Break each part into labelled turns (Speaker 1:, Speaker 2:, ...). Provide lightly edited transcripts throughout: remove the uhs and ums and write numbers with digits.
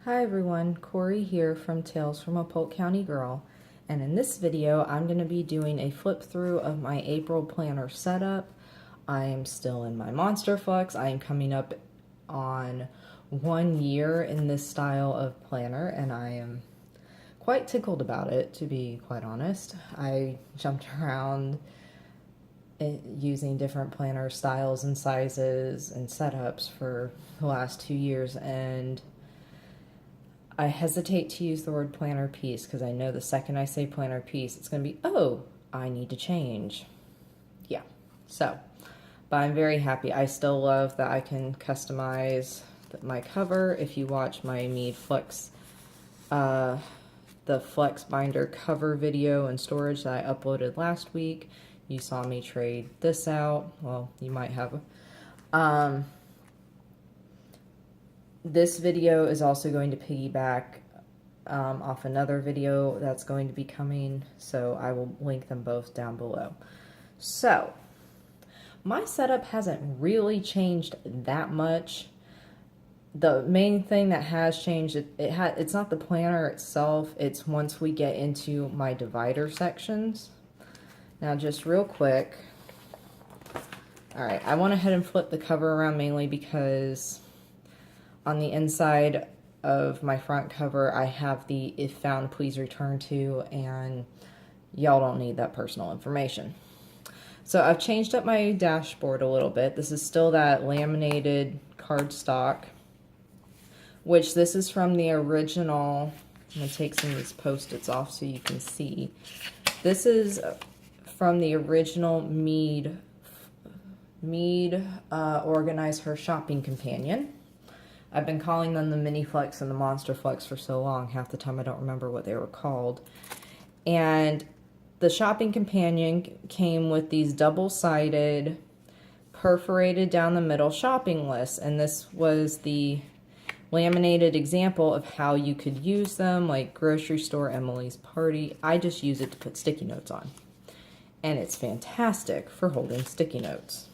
Speaker 1: Hi everyone, Corey here from Tales from a Polk County Girl, and in this video I'm going to be doing a flip through of my April planner setup. I am still in my Monster Flux. I am coming up on 1 year in this style of planner, and I am quite tickled about it, to be quite honest. I jumped around using different planner styles and sizes and setups for the last 2 years, and I hesitate to use the word planner piece because I know the second I say planner piece, it's going to be, oh, I need to change. Yeah, so, but I'm very happy. I still love that I can customize my cover. If you watch my Me Flex, the Flex Binder cover video and storage that I uploaded last week, you saw me trade this out. Well, you might have. This video is also going to piggyback off another video that's going to be coming, so I will link them both down below. So, my setup hasn't really changed that much. The main thing that has changed, it's not the planner itself, it's once we get into my divider sections. Now, just real quick, alright, I went ahead and flipped the cover around mainly because on the inside of my front cover, I have the "if found, please return to," and y'all don't need that personal information. So I've changed up my dashboard a little bit. This is still that laminated cardstock, which this is from the original. I'm going to take some of these Post-its off so you can see. This is from the original Mead Organize Her Shopping Companion. I've been calling them the Mini Flex and the Monster Flex for so long, half the time I don't remember what they were called. And the Shopping Companion came with these double-sided, perforated down the middle shopping lists, and this was the laminated example of how you could use them, like grocery store, Emily's Party. I just use it to put sticky notes on, and it's fantastic for holding sticky notes.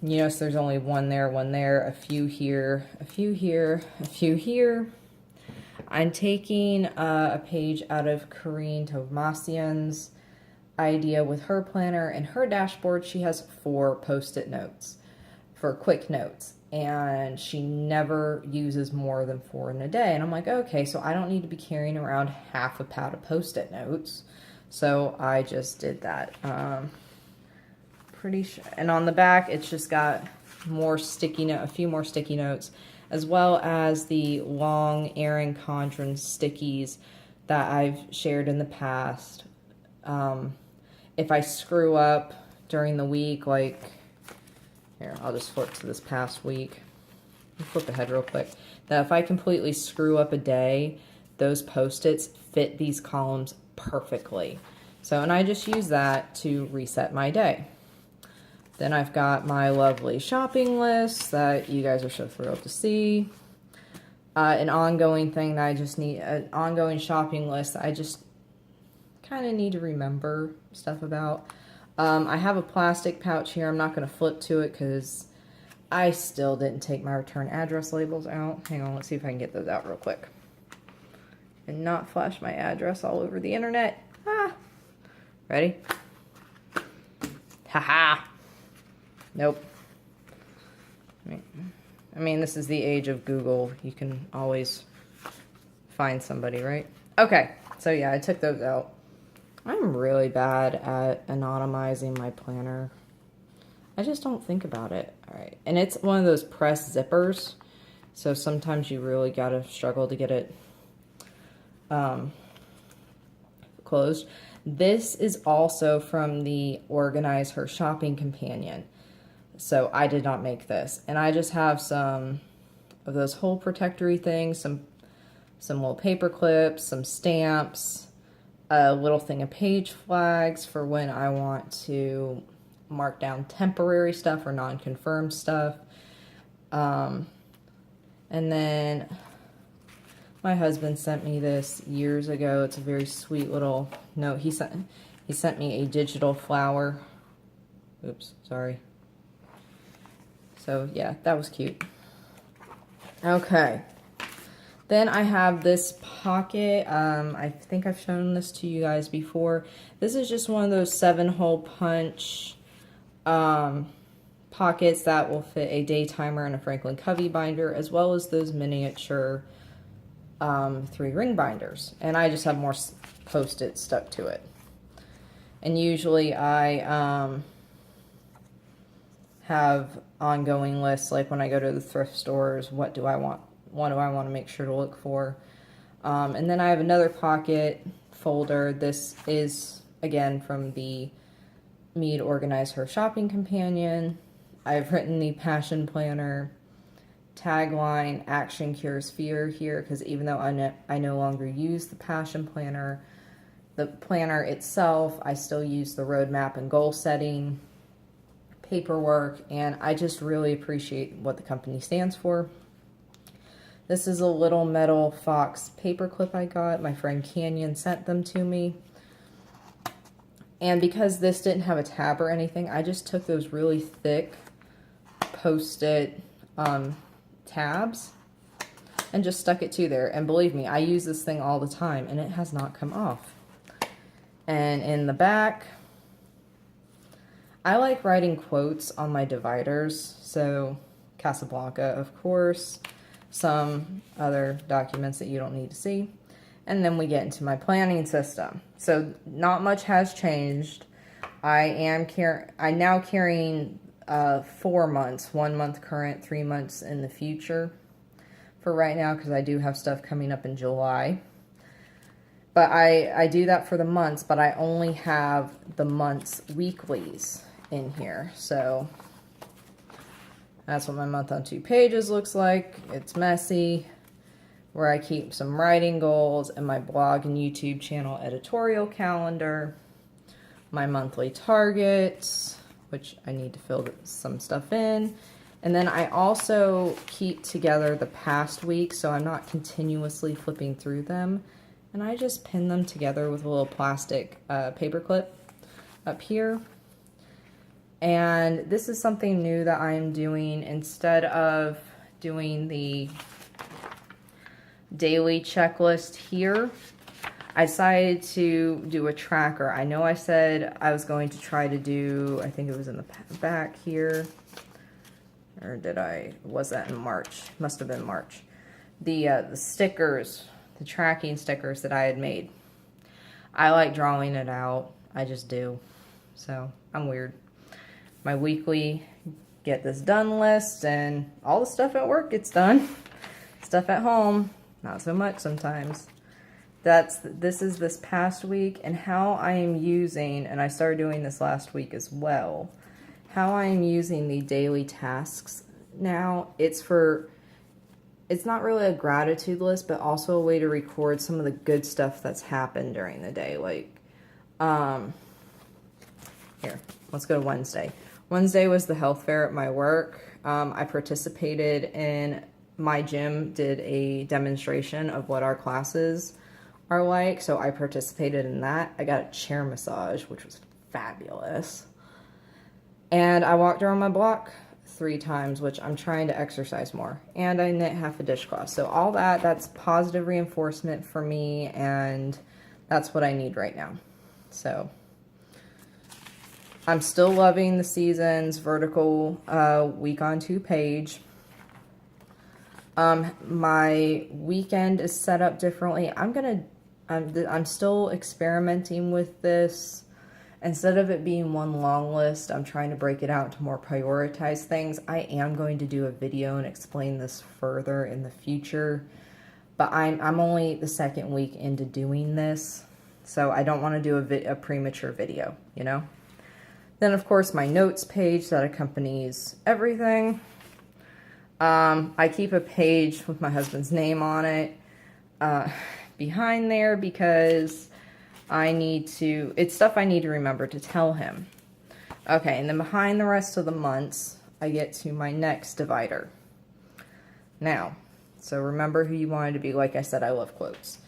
Speaker 1: You notice there's only one there, a few here, a few here, a few here. I'm taking a page out of Corinne Tovmasian's idea with her planner. And her dashboard, she has 4 Post-it notes for quick notes. And she never uses more than 4 in a day. And I'm like, okay, so I don't need to be carrying around half a pad of Post-it notes. So I just did that. Pretty sure. And on the back, it's just got more a few more sticky notes, as well as the long Erin Condren stickies that I've shared in the past. If I screw up during the week, like, here, I'll just flip to this past week. Flip ahead real quick. That if I completely screw up a day, those Post-its fit these columns perfectly. So, and I just use that to reset my day. Then I've got my lovely shopping list that you guys are so thrilled to see. An ongoing thing that I just need, an ongoing shopping list that I just kind of need to remember stuff about. I have a plastic pouch here. I'm not going to flip to it because I still didn't take my return address labels out. Hang on, let's see if I can get those out real quick. And not flash my address all over the internet. Ah. Ready? Haha. Nope. I mean, this is the age of Google. You can always find somebody, right? Okay, so yeah, I took those out. I'm really bad at anonymizing my planner. I just don't think about it. All right, and it's one of those press zippers, so sometimes you really gotta struggle to get it closed. This is also from the Organize Her Shopping Companion. So I did not make this. And I just have some of those hole protectory things, some little paper clips, some stamps, a little thing of page flags for when I want to mark down temporary stuff or non-confirmed stuff. And then my husband sent me this years ago. It's a very sweet little note. He sent me a digital flower. Oops, sorry. So yeah, that was cute. Okay. Then I have this pocket. I think I've shown this to you guys before. This is just one of those 7-hole punch pockets that will fit a day timer and a Franklin Covey binder, as well as those miniature 3-ring binders. And I just have more Post-it stuck to it. And usually I have ongoing lists, like when I go to the thrift stores, what do I want to make sure to look for. And then I have another pocket folder. This is, again, from the Me to Organize Her Shopping Companion. I've written the Passion Planner tagline, Action Cures Fear, here, because even though I no longer use the Passion Planner, the planner itself, I still use the roadmap and goal setting paperwork, and I just really appreciate what the company stands for. This is a little metal fox paperclip I got. My friend Canyon sent them to me. And because this didn't have a tab or anything, I just took those really thick Post-it tabs and just stuck it to there. And believe me, I use this thing all the time, and it has not come off. And in the back, I like writing quotes on my dividers. So Casablanca, of course, some other documents that you don't need to see. And then we get into my planning system. So not much has changed. I'm now carrying 4 months, 1 month current, 3 months in the future for right now, because I do have stuff coming up in July. But I do that for the months, but I only have the months weeklies in here. So that's what my month on 2 pages looks like. It's messy, where I keep some writing goals, and my blog and YouTube channel editorial calendar, my monthly targets, which I need to fill some stuff in. And then I also keep together the past week, so I'm not continuously flipping through them. And I just pin them together with a little plastic paper clip up here. And this is something new that I'm doing. Instead of doing the daily checklist here, I decided to do a tracker. I know I said I was going to try to do, I think it was in the back here, or was that in March? Must have been March. The stickers, the tracking stickers that I had made. I like drawing it out. I just do. So I'm weird. My weekly get this done list, and all the stuff at work gets done. Stuff at home, not so much sometimes. This is this past week, and how I am using, and I started doing this last week as well, how I am using the daily tasks now. It's not really a gratitude list, but also a way to record some of the good stuff that's happened during the day. Like, here, let's go to Wednesday. Wednesday was the health fair at my work. I participated in, my gym did a demonstration of what our classes are like, so I participated in that. I got a chair massage, which was fabulous. And I walked around my block 3 times, which I'm trying to exercise more. And I knit half a dishcloth. So all that's positive reinforcement for me, and that's what I need right now. So I'm still loving the Seasons vertical week on 2 page. My weekend is set up differently. I'm still experimenting with this. Instead of it being one long list, I'm trying to break it out to more prioritized things. I am going to do a video and explain this further in the future, but I'm only the 2nd week into doing this, so I don't want to do a premature video, you know? Then, of course, my notes page that accompanies everything. I keep a page with my husband's name on it behind there, because it's stuff I need to remember to tell him. Okay, and then behind the rest of the months, I get to my next divider. Now, so remember who you wanted to be. Like I said, I love quotes.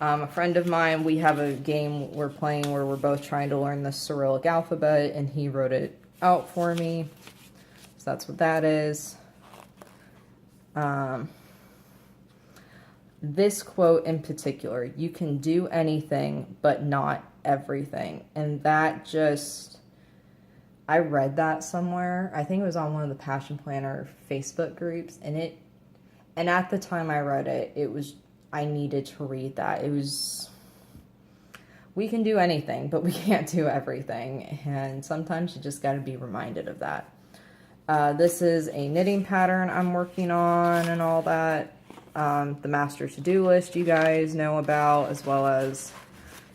Speaker 1: A friend of mine, we have a game we're playing where we're both trying to learn the Cyrillic alphabet, and he wrote it out for me. So that's what that is. this quote in particular, you can do anything, but not everything. And that just, I read that somewhere. I think it was on one of the Passion Planner Facebook groups. And at the time I read it, I needed to read that. It was, we can do anything, but we can't do everything. And sometimes you just got to be reminded of that. This is a knitting pattern I'm working on and all that. The master to-do list you guys know about, as well as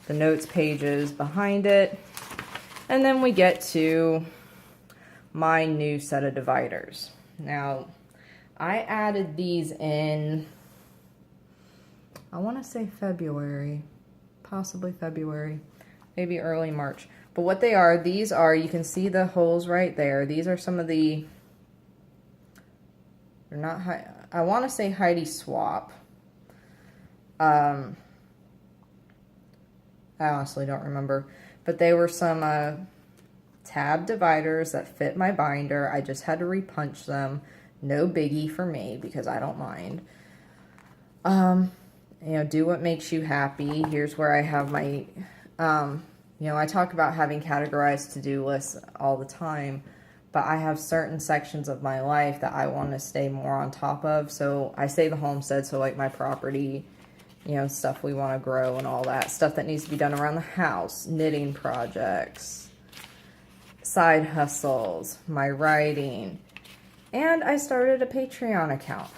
Speaker 1: the notes pages behind it. And then we get to my new set of dividers. Now, I added these in, I want to say February, possibly February, maybe early March. But what they are, these are, you can see the holes right there. These are some of the, they're not, I want to say Heidi Swap. I honestly don't remember. But they were some tab dividers that fit my binder. I just had to repunch them. No biggie for me because I don't mind. You know, do what makes you happy. Here's where I have my, you know, I talk about having categorized to-do lists all the time, but I have certain sections of my life that I want to stay more on top of. So I say the homestead, so like my property, you know, stuff we want to grow and all that. Stuff that needs to be done around the house, knitting projects, side hustles, my writing. And I started a Patreon account.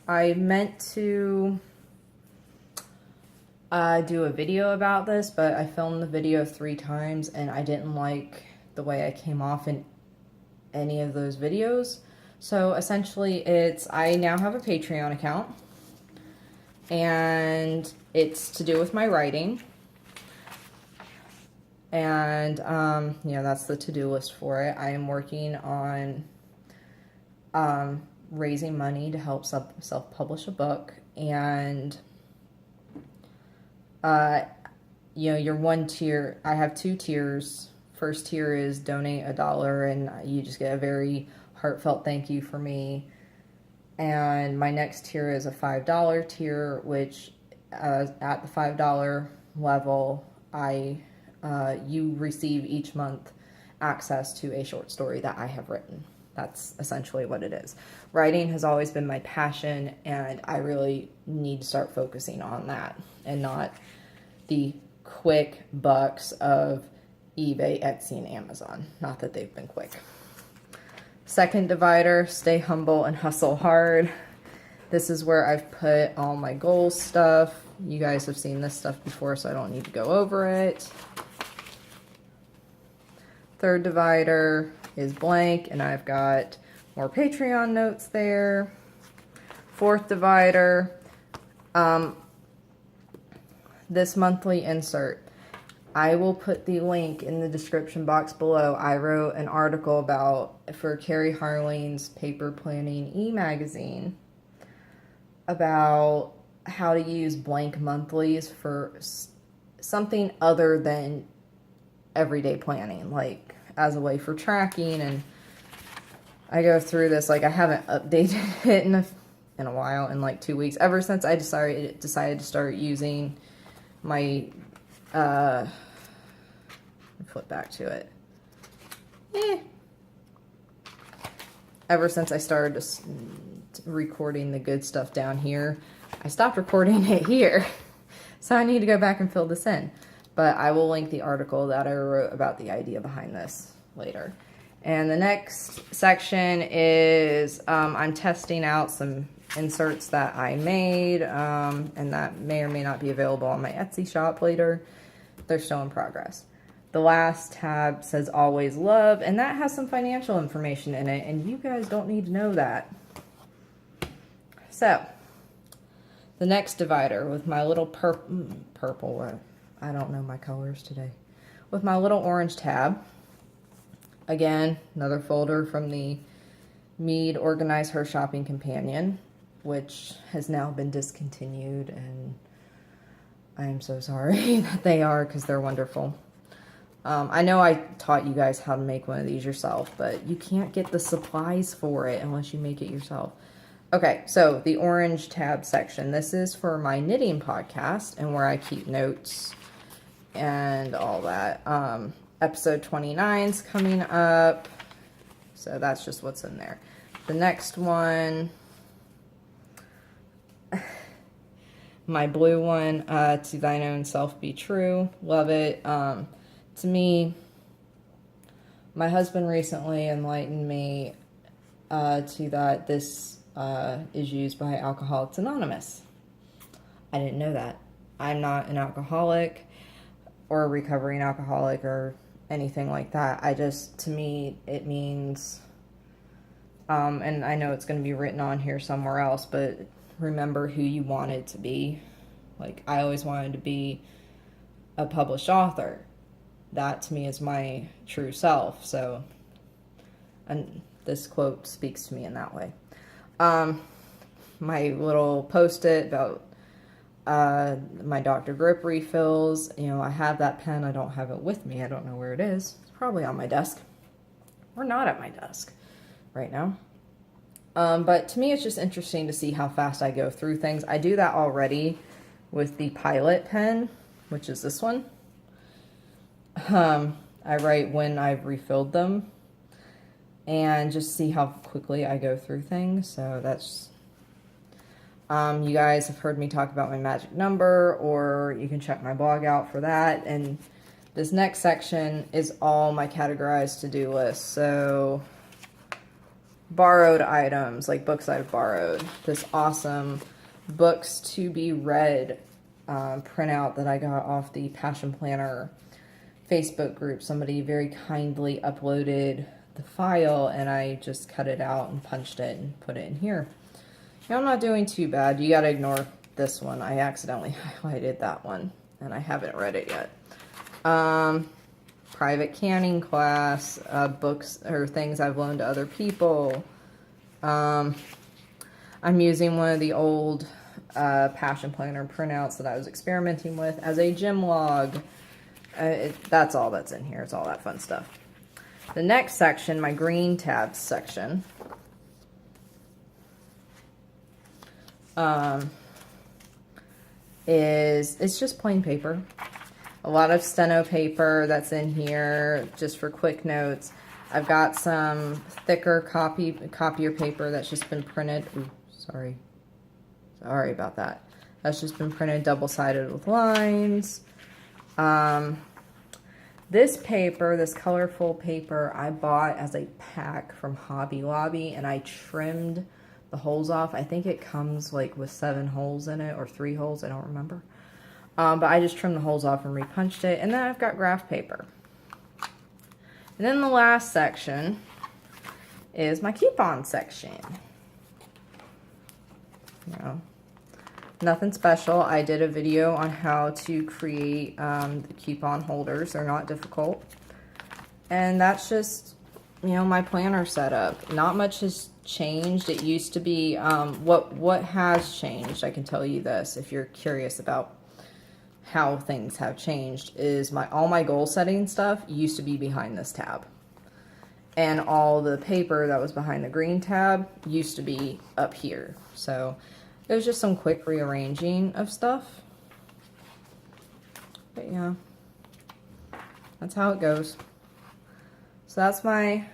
Speaker 1: I meant to do a video about this, but I filmed the video 3 times and I didn't like the way I came off in any of those videos. So essentially I now have a Patreon account and it's to do with my writing. And, you know, that's the to-do list for it. I am working on raising money to help self-publish a book. And, you know, your one tier, I have 2 tiers. First tier is donate $1 and you just get a very heartfelt thank you for me. And my next tier is a $5 tier, which at the $5 level, you receive each month access to a short story that I have written. That's essentially what it is. Writing has always been my passion, and I really need to start focusing on that and not the quick bucks of eBay, Etsy, and Amazon. Not that they've been quick. Second divider, stay humble and hustle hard. This is where I've put all my goal stuff. You guys have seen this stuff before, so I don't need to go over it. Third divider is blank, and I've got more Patreon notes there. Fourth divider, this monthly insert. I will put the link in the description box below. I wrote an article for Carrie Harling's Paper Planning e-magazine about how to use blank monthlies for something other than everyday planning, like as a way for tracking. And I go through this, like I haven't updated it in a while, in like 2 weeks, ever since I decided to start using my flip back to it. Ever since I started recording the good stuff down here, I stopped recording it here. So I need to go back and fill this in. But I will link the article that I wrote about the idea behind this later. And the next section is I'm testing out some inserts that I made, and that may or may not be available on my Etsy shop later. They're still in progress. The last tab says always love, and that has some financial information in it, and you guys don't need to know that. So, the next divider with my little purple, I don't know my colors today, with my little orange tab. Again, another folder from the Mead Organize Her Shopping Companion, which has now been discontinued, and I'm so sorry that they are, because they're wonderful. I know I taught you guys how to make one of these yourself, but you can't get the supplies for it unless you make it yourself. Okay, so the orange tab section. This is for my knitting podcast and where I keep notes and all that. Episode 29 is coming up. So that's just what's in there. The next one, my blue one, To Thine Own Self Be True. Love it. To me, my husband recently enlightened me to that this is used by Alcoholics Anonymous. I didn't know that. I'm not an alcoholic or a recovering alcoholic or anything like that. To me, it means, and I know it's going to be written on here somewhere else, but remember who you wanted to be. Like, I always wanted to be a published author. That to me is my true self. So, and this quote speaks to me in that way. My little post-it about my Dr. Grip refills. You know, I have that pen. I don't have it with me. I don't know where it is. It's probably on my desk. Or not at my desk right now. But to me, it's just interesting to see how fast I go through things. I do that already with the Pilot pen, which is this one. I write when I've refilled them and just see how quickly I go through things. So that's, you guys have heard me talk about my magic number, or you can check my blog out for that. And this next section is all my categorized to-do list. So borrowed items, like books I've borrowed. This awesome books to be read printout that I got off the Passion Planner Facebook group. Somebody very kindly uploaded the file and I just cut it out and punched it and put it in here. Now, I'm not doing too bad. You gotta ignore this one. I accidentally highlighted that one and I haven't read it yet. Private canning class, books or things I've loaned to other people. I'm using one of the old Passion Planner printouts that I was experimenting with as a gym log. That's all that's in here. It's all that fun stuff. The next section, my green tabs section, it's just plain paper. A lot of steno paper that's in here just for quick notes. I've got some thicker copier paper that's just been printed. Ooh, sorry about that. That's just been printed double-sided with lines. This paper, this colorful paper, I bought as a pack from Hobby Lobby, and I trimmed the holes off. I think it comes like with 7 holes in it, or 3 holes, I don't remember. But I just trimmed the holes off and repunched it. And then I've got graph paper. And then the last section is my coupon section. You know, nothing special. I did a video on how to create the coupon holders. They're not difficult. And that's just, you know, my planner setup. Not much has changed. It used to be, what has changed, I can tell you this, if you're curious about how things have changed, is all my goal setting stuff used to be behind this tab. And all the paper that was behind the green tab used to be up here. So it was just some quick rearranging of stuff. But yeah, that's how it goes. So that's my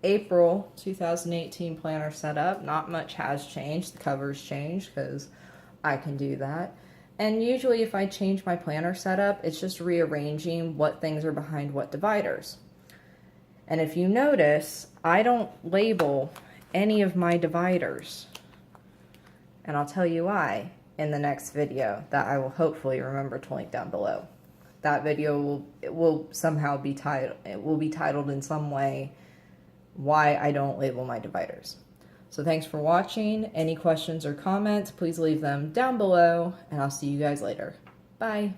Speaker 1: April 2018 planner setup. Not much has changed. The covers changed because I can do that. And usually if I change my planner setup, it's just rearranging what things are behind what dividers. And if you notice, I don't label any of my dividers. And I'll tell you why in the next video that I will hopefully remember to link down below. That video will somehow be titled, it will be titled in some way, why I don't label my dividers. So thanks for watching. Any questions or comments, please leave them down below, and I'll see you guys later. Bye.